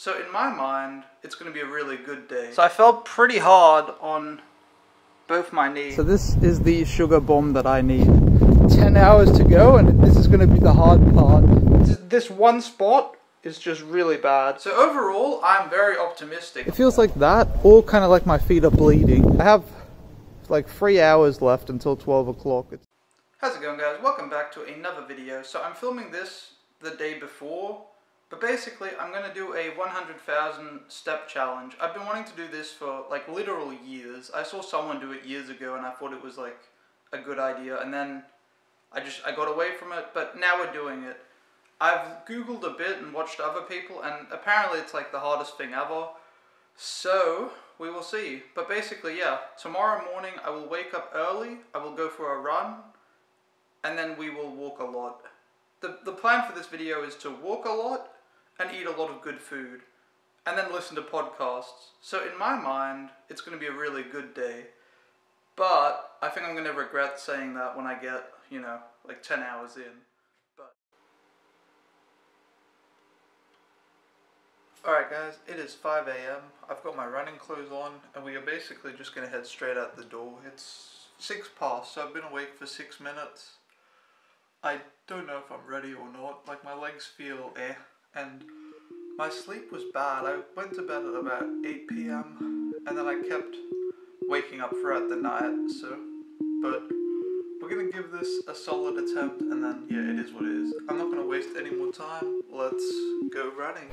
So in my mind, it's going to be a really good day. So I felt pretty hard on both my knees. So this is the sugar bomb that I need. 10 hours to go, and this is going to be the hard part. This one spot is just really bad. So overall, I'm very optimistic. It feels like that, or kind of like my feet are bleeding. I have like 3 hours left until 12 o'clock. How's it going, guys? Welcome back to another video. So I'm filming this the day before, but basically I'm going to do a 100,000 step challenge. I've been wanting to do this for like literal years. I saw someone do it years ago and I thought it was like a good idea, and then I got away from it, but now we're doing it. I've googled a bit and watched other people, and apparently it's like the hardest thing ever. So we will see. But basically, yeah, tomorrow morning I will wake up early, I will go for a run, and then we will walk a lot. The plan for this video is to walk a lot and eat a lot of good food, and then listen to podcasts. So in my mind, it's going to be a really good day. But I think I'm going to regret saying that when I get, you know, like 10 hours in. But alright guys, it is 5 AM. I've got my running clothes on, and we are basically just going to head straight out the door. It's 6 past, so I've been awake for 6 minutes. I don't know if I'm ready or not. Like, my legs feel and my sleep was bad. I went to bed at about 8 PM, and then I kept waking up throughout the night, so, but we're gonna give this a solid attempt, and then, yeah, it is what it is. I'm not gonna waste any more time. Let's go running.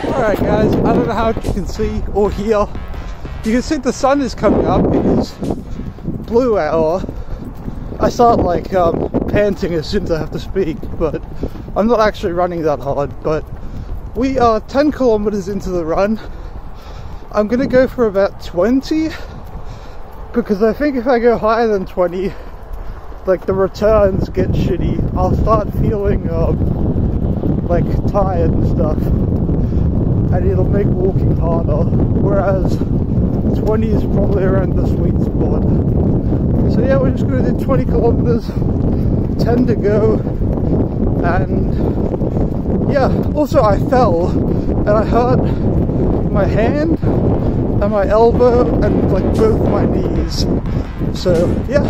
Alright guys, I don't know how you can see or hear. You can see the sun is coming up. It is blue hour. I start like panting as soon as I have to speak, but I'm not actually running that hard. But we are 10 kilometers into the run. I'm gonna go for about 20, because I think if I go higher than 20, like the returns get shitty. I'll start feeling like tired and stuff, and it'll make walking harder, whereas 20 is probably around the sweet spot. So yeah, we're just going to do 20 kilometers, 10 to go, and yeah, also I fell, and I hurt my hand, and my elbow, and like both my knees. So yeah,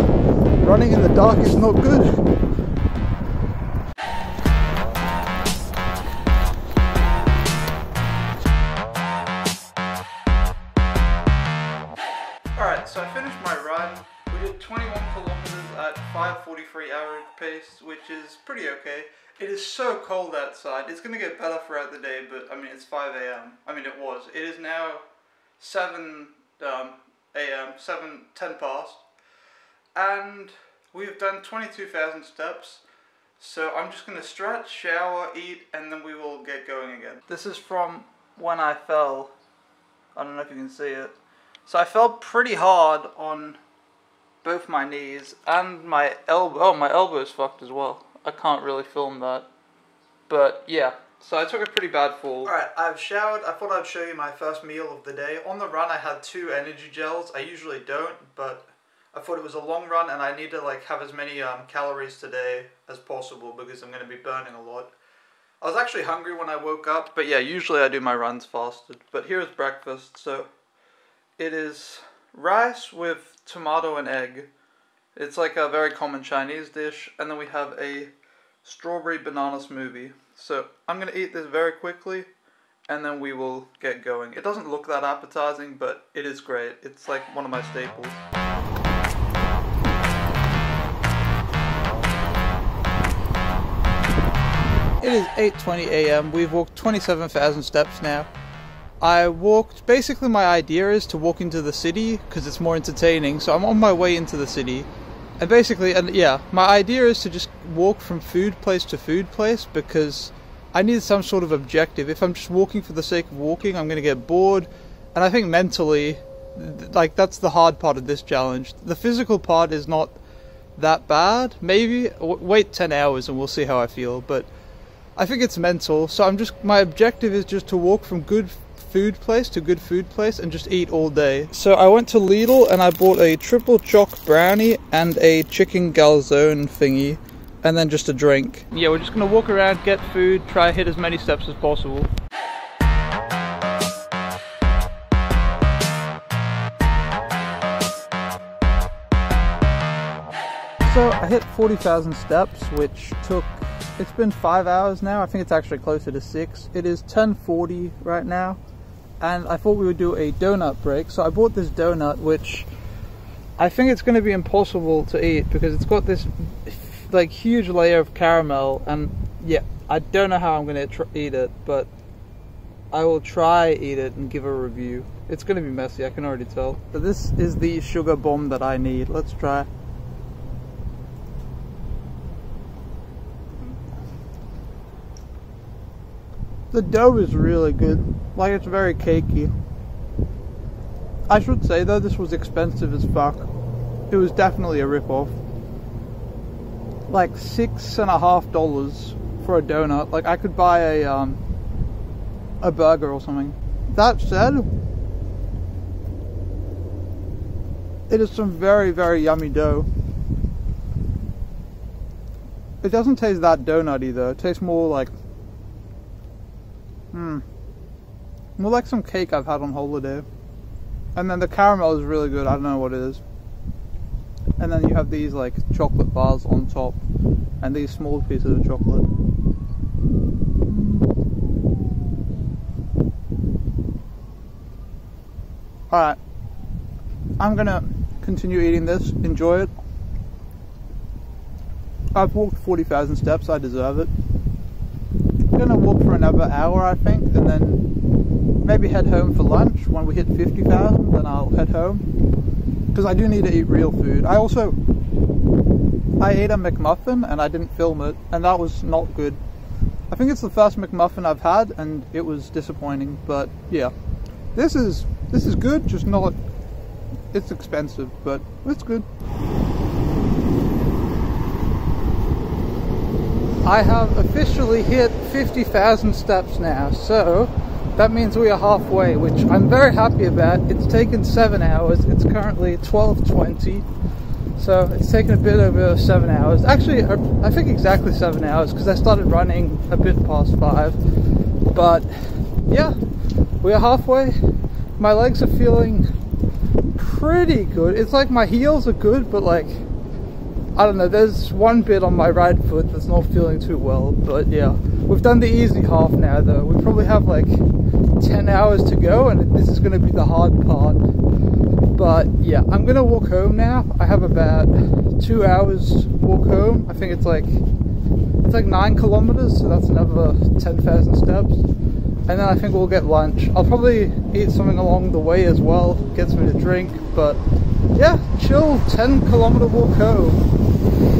running in the dark is not good. Alright, so I finished my run. We did 21 kilometers at 5:43 average pace, which is pretty okay. It is so cold outside. It's going to get better throughout the day, but I mean, it's 5 AM. I mean, it was. It is now 7 AM, 10 past. And we've done 22,000 steps. So I'm just going to stretch, shower, eat, and then we will get going again. This is from when I fell. I don't know if you can see it. So I fell pretty hard on both my knees and my elbow. Oh, my elbow is fucked as well. I can't really film that. But yeah, so I took a pretty bad fall. Alright, I've showered. I thought I'd show you my first meal of the day. On the run I had 2 energy gels. I usually don't, but I thought it was a long run and I need to like have as many calories today as possible, because I'm going to be burning a lot. I was actually hungry when I woke up, but yeah, usually I do my runs fasted. But here's breakfast. So it is rice with tomato and egg. It's like a very common Chinese dish. And then we have a strawberry banana smoothie. So I'm going to eat this very quickly, and then we will get going. It doesn't look that appetizing, but it is great. It's like one of my staples. It is 8:20 AM. We've walked 27,000 steps now. I walked, basically my idea is to walk into the city because it's more entertaining, so I'm on my way into the city. And basically, and yeah, my idea is to just walk from food place to food place, because I need some sort of objective. If I'm just walking for the sake of walking, I'm going to get bored. And I think mentally, like, that's the hard part of this challenge. The physical part is not that bad. Maybe wait 10 hours and we'll see how I feel. But I think it's mental. So my objective is just to walk from good food place to good food place and just eat all day. So I went to Lidl and I bought a triple choc brownie and a chicken calzone thingy, and then just a drink. Yeah, we're just gonna walk around, get food, try to hit as many steps as possible. So I hit 40,000 steps, which it's been 5 hours now. I think it's actually closer to 6. It is 10:40 right now, and I thought we would do a donut break. So I bought this donut, which I think it's going to be impossible to eat because it's got this like huge layer of caramel, and yeah, I don't know how I'm going to eat it, but I will try eat it and give a review. It's going to be messy, I can already tell. So this is the sugar bomb that I need. Let's try. The dough is really good, like it's very cakey. I should say though, this was expensive as fuck. It was definitely a rip-off. Like $6.50 for a donut. Like I could buy a burger or something. That said, it is some very, very yummy dough. It doesn't taste that donutty though. It tastes more like more like some cake I've had on holiday. And then the caramel is really good. I don't know what it is. And then you have these like chocolate bars on top, and these small pieces of chocolate. Alright, I'm gonna continue eating this, enjoy it. I've walked 40,000 steps, I deserve it. I'm gonna walk for another hour, I think, and then maybe head home for lunch. When we hit 50,000, then I'll head home, because I do need to eat real food. I ate a McMuffin and I didn't film it, and that was not good. I think it's the first McMuffin I've had, and it was disappointing. But yeah, this is good, just not. It's expensive, but it's good. I have officially hit 50,000 steps now, so that means we are halfway, which I'm very happy about. It's taken 7 hours. It's currently 12:20, so it's taken a bit over 7 hours. Actually, I think exactly 7 hours, because I started running a bit past 5. But yeah, we are halfway. My legs are feeling pretty good. It's like my heels are good, but like, I don't know, there's one bit on my right foot that's not feeling too well. But yeah, we've done the easy half now though. We probably have like 10 hours to go, and this is going to be the hard part. But yeah, I'm going to walk home now. I have about 2 hours walk home. I think it's like 9 kilometers, so that's another 10,000 steps. And then I think we'll get lunch. I'll probably eat something along the way as well, get something to drink. But yeah, chill 10-kilometer walk home.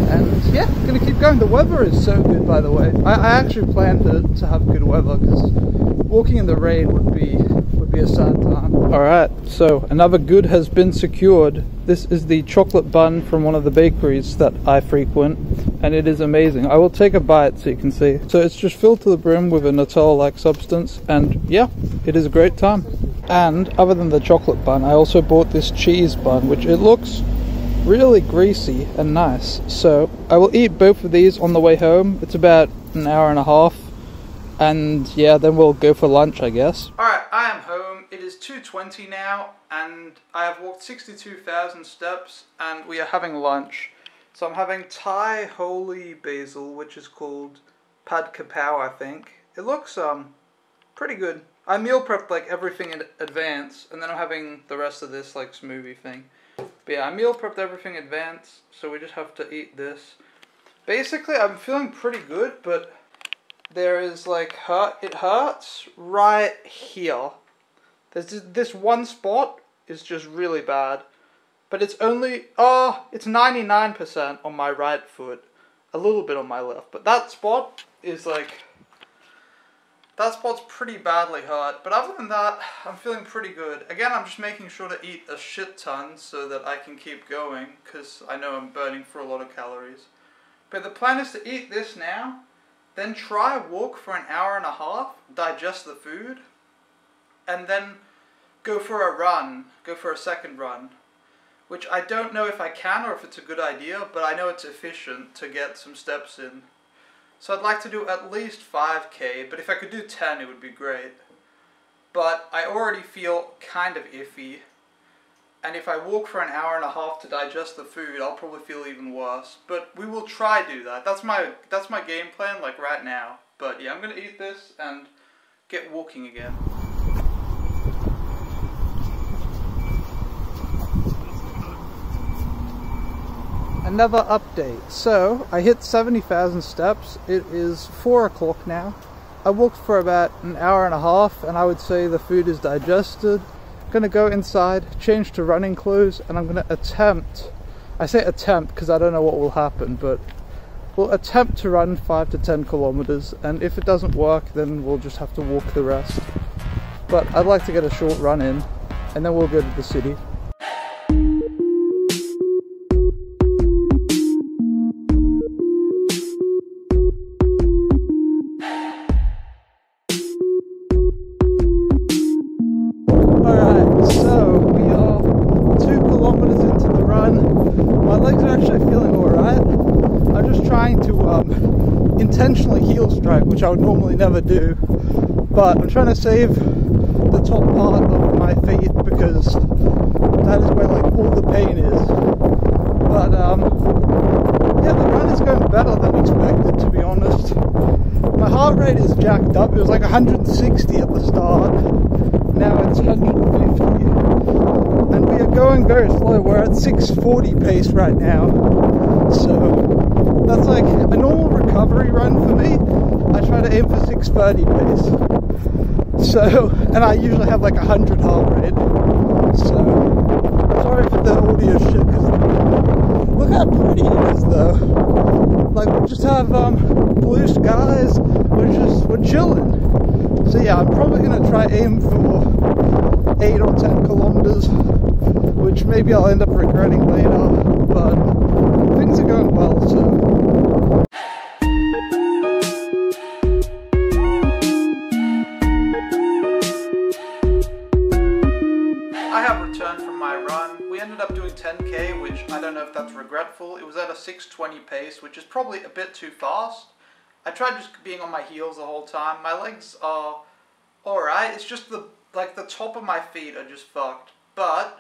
And yeah, gonna keep going. The weather is so good, by the way. I actually planned to have good weather, because walking in the rain would be a sad time. Alright, so another good has been secured. This is the chocolate bun from one of the bakeries that I frequent, and it is amazing. I will take a bite so you can see. So it's just filled to the brim with a Nutella-like substance, and yeah, it is a great time. And other than the chocolate bun, I also bought this cheese bun, which it looks really greasy and nice. So I will eat both of these on the way home. It's about an hour and a half. And yeah, then we'll go for lunch, I guess. Alright, I am home. It is 2:20 now, and I have walked 62,000 steps, and we are having lunch. So I'm having Thai holy basil, which is called pad kapow, I think. It looks pretty good. I meal prepped like everything in advance, and then I'm having the rest of this like smoothie thing. But yeah, I meal prepped everything in advance, so we just have to eat this. Basically, I'm feeling pretty good, but there is like it hurts right here. There's this one spot is just really bad, but it's only it's 99% on my right foot, a little bit on my left, but that spot is like, that spot's pretty badly hurt. But other than that, I'm feeling pretty good. Again, I'm just making sure to eat a shit ton so that I can keep going, because I know I'm burning for a lot of calories. But the plan is to eat this now, then try a walk for an hour and a half, digest the food, and then go for a run, go for a second run, which I don't know if I can or if it's a good idea, but I know it's efficient to get some steps in. So I'd like to do at least 5k, but if I could do 10 it would be great. But I already feel kind of iffy, and if I walk for an hour and a half to digest the food, I'll probably feel even worse. But we will try do that. That's my game plan, like right now. But yeah, I'm gonna eat this and get walking again. Another update. So I hit 70,000 steps. It is 4 o'clock now. I walked for about an hour and a half, and I would say the food is digested. I'm gonna go inside, change to running clothes, and I'm gonna attempt, I say attempt because I don't know what will happen, but we'll attempt to run 5 to 10 kilometers, and if it doesn't work then we'll just have to walk the rest. But I'd like to get a short run in, and then we'll go to the city. Intentionally heel strike, which I would normally never do, but I'm trying to save the top part of my feet because that is where like all the pain is. But yeah, the run is going better than expected, to be honest. My heart rate is jacked up. It was like 160 at the start, now it's 150, and we are going very slow. We're at 640 pace right now, so that's like a normal recovery run for me. I try to aim for 630 pace. So, and I usually have like 100 heart rate. So, sorry for the audio shit, because look how pretty it is though. Like, we just have blue skies, we're chilling. So yeah, I'm probably gonna try aim for 8 or 10 kilometers, which maybe I'll end up regretting later, but things are going well, so. Ended up doing 10k, which I don't know if that's regretful. It was at a 6:20 pace, which is probably a bit too fast. I tried just being on my heels the whole time. My legs are alright, it's just the top of my feet are just fucked. But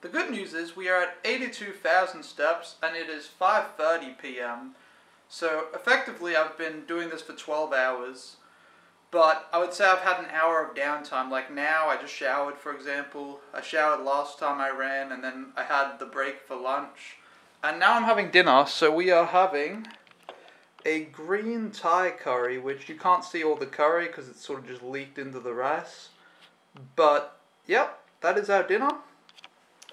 the good news is we are at 82,000 steps and it is 5:30 p.m. So effectively I've been doing this for 12 hours. But I would say I've had an hour of downtime. Like now, I just showered, for example. I showered last time I ran, and then I had the break for lunch. And now I'm having dinner, so we are having a green Thai curry, which you can't see all the curry because it's sort of just leaked into the rice. But, yep, that is our dinner.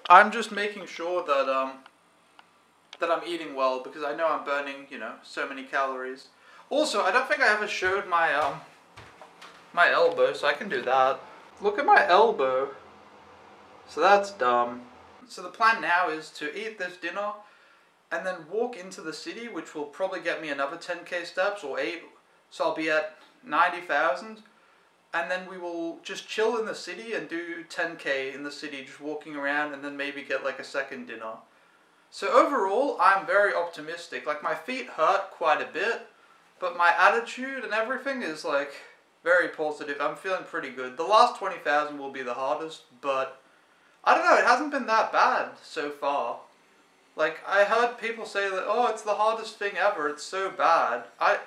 I'm just making sure that I'm eating well, because I know I'm burning, you know, so many calories. Also, I don't think I ever showed my elbow, so I can do that. Look at my elbow. So that's dumb. So the plan now is to eat this dinner and then walk into the city, which will probably get me another 10k steps or 8. So I'll be at 90,000. And then we will just chill in the city and do 10k in the city, just walking around, and then maybe get like a second dinner. So overall, I'm very optimistic. Like, my feet hurt quite a bit, but my attitude and everything is like very positive. I'm feeling pretty good. The last 20,000 will be the hardest, but I don't know, it hasn't been that bad so far. Like, I heard people say that, oh, it's the hardest thing ever, it's so bad. I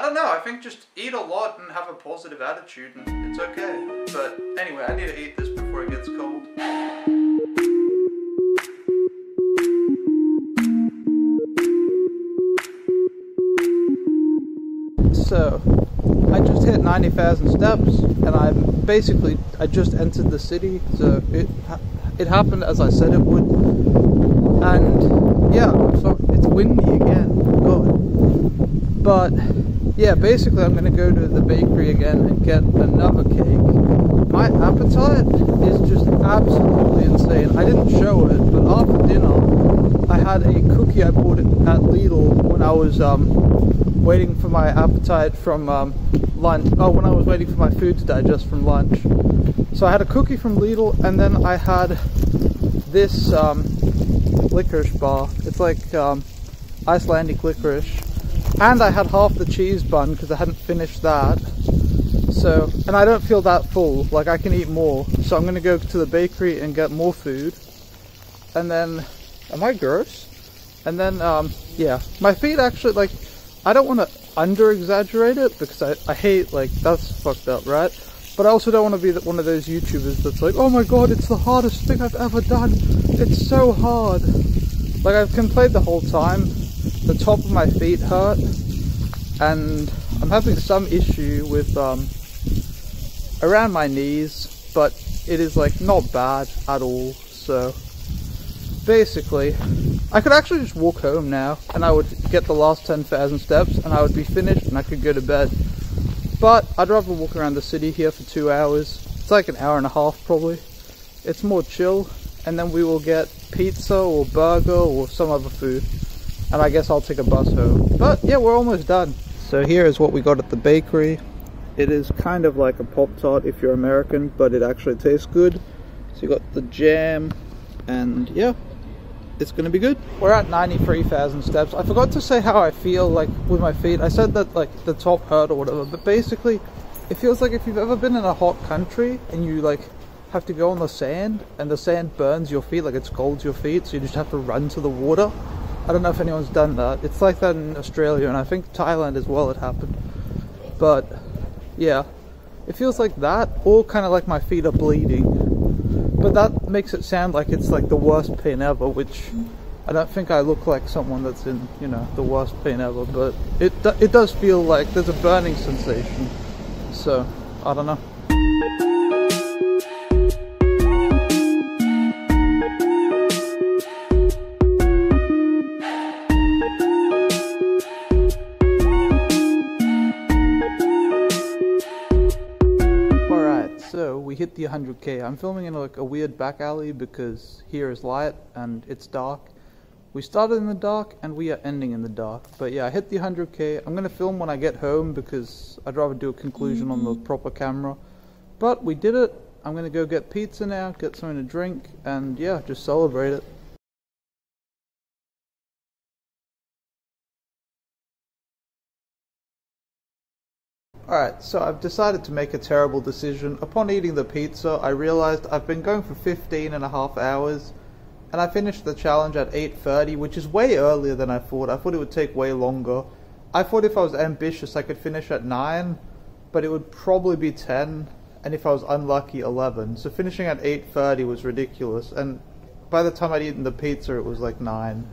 don't know, I think just eat a lot and have a positive attitude and it's okay. But anyway, I need to eat this before it gets cold. So, I just hit 90,000 steps, and I just entered the city, so it happened as I said it would, and yeah, so it's windy again, God. But yeah, basically I'm going to go to the bakery again and get another cake. My appetite is just absolutely insane. I didn't show it, but after dinner I had a cookie I bought at Lidl when I was waiting for my appetite from lunch. Oh, when I was waiting for my food to digest from lunch. So I had a cookie from Lidl, and then I had this licorice bar. It's like Icelandic licorice. And I had half the cheese bun because I hadn't finished that. So, and I don't feel that full, like I can eat more. So I'm gonna go to the bakery and get more food. And then, am I gross? And then, yeah, my feet actually, like, I don't want to under-exaggerate it because I hate, like, that's fucked up, right? But I also don't want to be one of those YouTubers that's like, oh my god, it's the hardest thing I've ever done. It's so hard. Like, I've complained the whole time. The top of my feet hurt. And I'm having some issue with, around my knees. But it is, like, not bad at all. So, basically, I could actually just walk home now. And I would get the last 10,000 steps. And I would be finished and I could go to bed. But I'd rather walk around the city here for 2 hours. It's like an hour and a half probably. It's more chill, and then we will get pizza or burger or some other food. And I guess I'll take a bus home. But yeah, we're almost done. So here is what we got at the bakery. It is kind of like a Pop-Tart if you're American, but it actually tastes good. So you got the jam, and yeah. It's gonna be good. We're at 93,000 steps. I forgot to say how I feel like with my feet. I said that like the top hurt or whatever, but basically it feels like if you've ever been in a hot country and you like have to go on the sand and the sand burns your feet, like it scalds your feet, so you just have to run to the water. I don't know if anyone's done that. It's like that in Australia, and I think Thailand as well it happened. But yeah, it feels like that, or kind of like my feet are bleeding. But that makes it sound like it's like the worst pain ever, which I don't think I look like someone that's in, you know, the worst pain ever, but it does feel like there's a burning sensation. So, I don't know. So we hit the 100k. I'm filming in like a weird back alley because here is light and it's dark. We started in the dark and we are ending in the dark. But yeah, I hit the 100k. I'm gonna film when I get home because I'd rather do a conclusion on the proper camera. But we did it. I'm gonna go get pizza now, get something to drink, and yeah, just celebrate it. Alright, so I've decided to make a terrible decision. Upon eating the pizza, I realized I've been going for 15.5 hours, and I finished the challenge at 8:30, which is way earlier than I thought. I thought it would take way longer. I thought if I was ambitious I could finish at 9, but it would probably be 10, and if I was unlucky, 11. So finishing at 8:30 was ridiculous, and by the time I'd eaten the pizza it was like 9.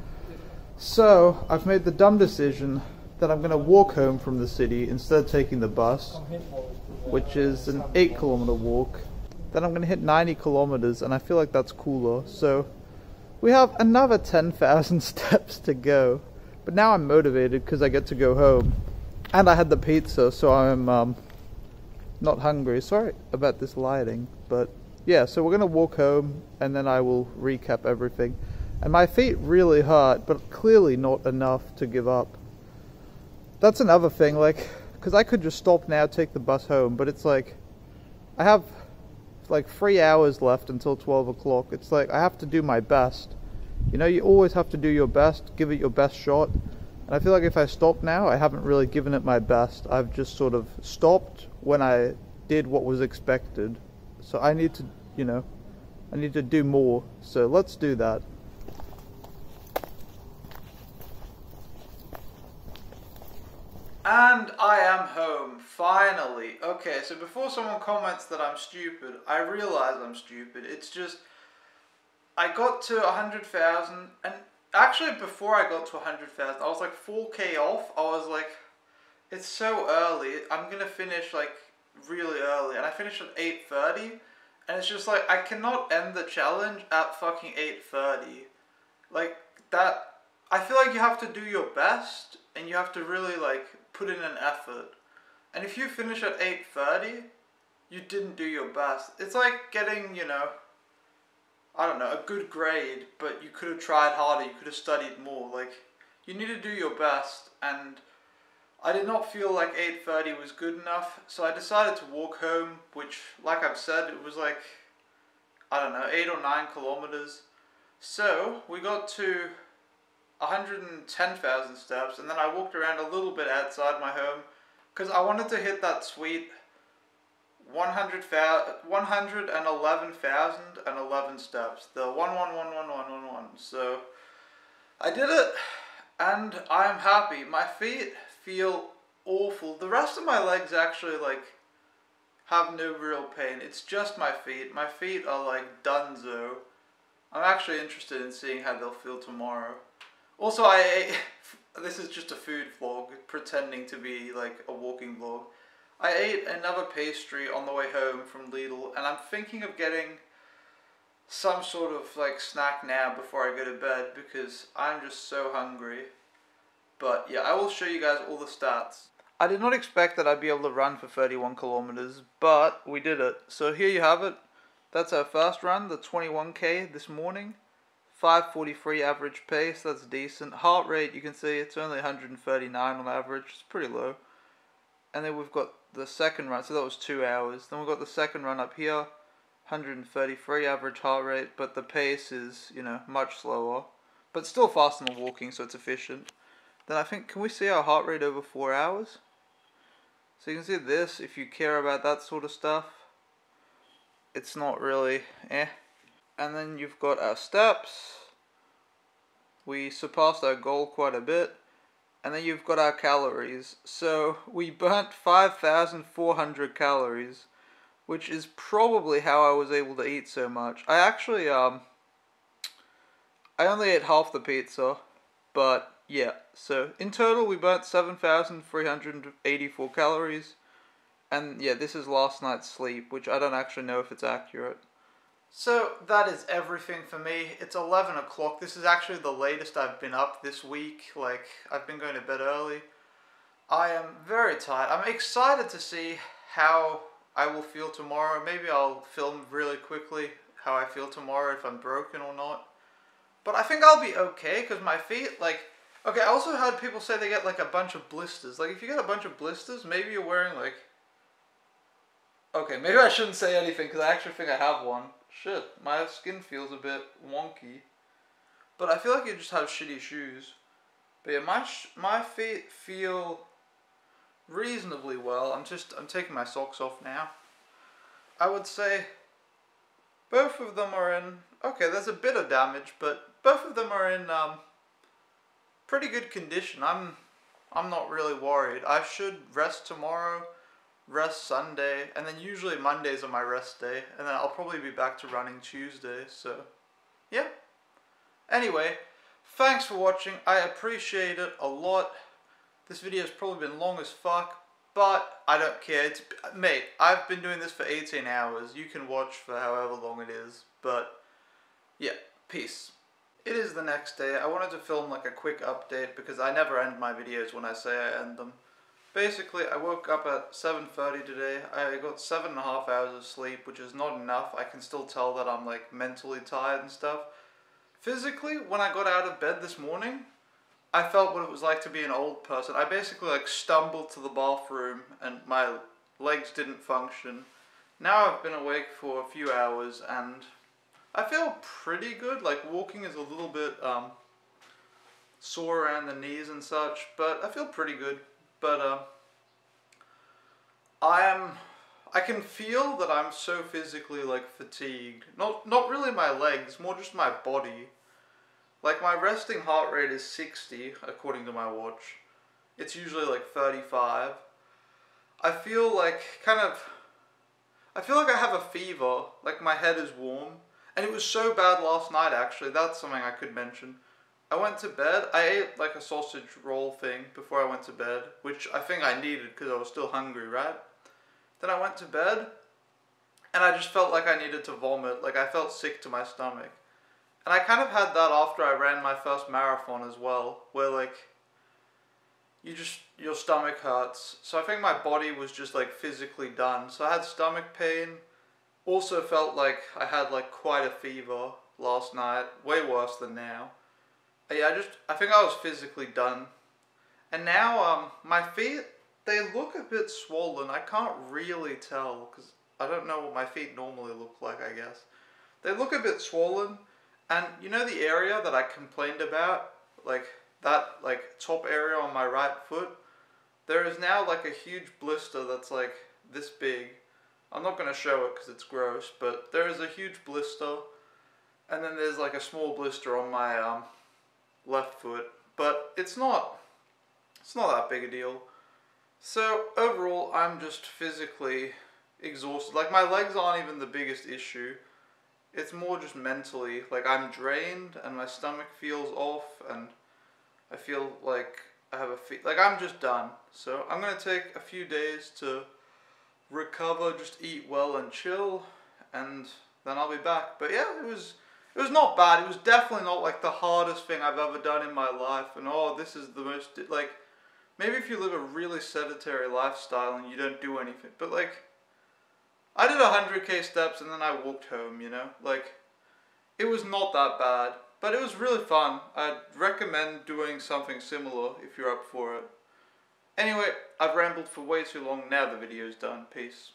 So, I've made the dumb decision that I'm going to walk home from the city instead of taking the bus, which is an 8-kilometer walk. Then I'm going to hit 90 kilometers, and I feel like that's cooler. So we have another 10,000 steps to go, but now I'm motivated because I get to go home, and I had the pizza, so I'm not hungry. Sorry about this lighting, but yeah, so we're going to walk home, and then I will recap everything. And my feet really hurt, but clearly not enough to give up. That's another thing, like, because I could just stop now, take the bus home, but it's like, I have like 3 hours left until 12 o'clock. It's like, I have to do my best. You know, you always have to do your best, give it your best shot. And I feel like if I stop now, I haven't really given it my best. I've just sort of stopped when I did what was expected. So I need to, you know, I need to do more. So let's do that. And I am home, finally. Okay, so before someone comments that I'm stupid, I realize I'm stupid. It's just, I got to 100,000, and actually before I got to 100,000, I was like 4k off. I was like, it's so early, I'm gonna finish like really early, and I finished at 8:30, and it's just like, I cannot end the challenge at fucking 8:30. Like, that, I feel like you have to do your best, and you have to really like put in an effort. And if you finish at 8:30, you didn't do your best. It's like getting, you know, I don't know, a good grade, but you could have tried harder, you could have studied more. Like, you need to do your best, and I did not feel like 8:30 was good enough, so I decided to walk home, which, like I've said, it was like, I don't know, 8 or 9 kilometers. So we got to 110,000 steps, and then I walked around a little bit outside my home because I wanted to hit that sweet 111,011 steps, the 111111. So I did it, and I'm happy. My feet feel awful. The rest of my legs actually like have no real pain. It's just my feet. My feet are like donezo. I'm actually interested in seeing how they'll feel tomorrow. Also, I ate, this is just a food vlog, pretending to be like a walking vlog. I ate another pastry on the way home from Lidl, and I'm thinking of getting some sort of like snack now before I go to bed because I'm just so hungry. But yeah, I will show you guys all the stats. I did not expect that I'd be able to run for 31 kilometers, but we did it. So here you have it. That's our first run, the 21k this morning. 5:43 average pace, that's decent. Heart rate, you can see it's only 139 on average, it's pretty low. And then we've got the second run, so that was 2 hours. Then we've got the second run up here, 133 average heart rate, but the pace is, you know, much slower. But still faster than walking, so it's efficient. Then I think, can we see our heart rate over 4 hours? So you can see this, if you care about that sort of stuff. It's not really, And then you've got our steps. We surpassed our goal quite a bit. And then you've got our calories. So we burnt 5,400 calories, which is probably how I was able to eat so much. I actually, I only ate half the pizza, but yeah. So in total we burnt 7,384 calories. And yeah, this is last night's sleep, which I don't actually know if it's accurate. So that is everything for me. It's 11 o'clock. This is actually the latest I've been up this week. Like, I've been going to bed early. I am very tired. I'm excited to see how I will feel tomorrow. Maybe I'll film really quickly how I feel tomorrow, if I'm broken or not. But I think I'll be okay, because my feet, like... Okay, I also heard people say they get, like, a bunch of blisters. Like, if you get a bunch of blisters, maybe you're wearing, like... Okay, maybe I shouldn't say anything, because I actually think I have one. Shit, my skin feels a bit wonky. But I feel like you just have shitty shoes. But yeah, my feet feel reasonably well. I'm taking my socks off now. I would say both of them are in, okay, there's a bit of damage, but both of them are in pretty good condition. I'm not really worried. I should rest tomorrow, rest Sunday, and then usually Mondays are my rest day, and then I'll probably be back to running Tuesday, so yeah. Anyway, thanks for watching. I appreciate it a lot. This video has probably been long as fuck, but I don't care. Mate, I've been doing this for 18 hours. You can watch for however long it is, but yeah, peace. It is the next day. I wanted to film like a quick update because I never end my videos when I say I end them. Basically, I woke up at 7:30 today. I got 7.5 hours of sleep, which is not enough. I can still tell that I'm like mentally tired and stuff. Physically, when I got out of bed this morning, I felt what it was like to be an old person. I basically like stumbled to the bathroom and my legs didn't function. Now I've been awake for a few hours and I feel pretty good. Like walking is a little bit sore around the knees and such, but I feel pretty good. But I can feel that I'm so physically like fatigued. Not really my legs, more just my body. Like my resting heart rate is 60 according to my watch. It's usually like 35. I feel like I have a fever, like my head is warm. And it was so bad last night actually, that's something I could mention. I went to bed, I ate like a sausage roll thing before I went to bed, which I think I needed because I was still hungry, right? Then I went to bed, and I just felt like I needed to vomit, like I felt sick to my stomach. And I kind of had that after I ran my first marathon as well, where like, your stomach hurts. So I think my body was just like physically done. So I had stomach pain, also felt like I had like quite a fever last night, way worse than now. Yeah, I think I was physically done. And now my feet, they look a bit swollen. I can't really tell because I don't know what my feet normally look like, I guess. They look a bit swollen, and you know the area that I complained about, like that like top area on my right foot, there is now like a huge blister that's like this big. I'm not going to show it because it's gross, but there is a huge blister, and then there's like a small blister on my left foot, but it's not that big a deal. So overall, I'm just physically exhausted. Like my legs aren't even the biggest issue. It's more just mentally. Like I'm drained and my stomach feels off and I feel like I have like I'm just done. So I'm gonna take a few days to recover, just eat well and chill, and then I'll be back. But yeah, it was not bad. It was definitely not like the hardest thing I've ever done in my life. And oh, this is the most like. Maybe if you live a really sedentary lifestyle and you don't do anything. But like, I did 100k steps and then I walked home, you know? Like, it was not that bad. But it was really fun. I'd recommend doing something similar if you're up for it. Anyway, I've rambled for way too long. Now the video's done. Peace.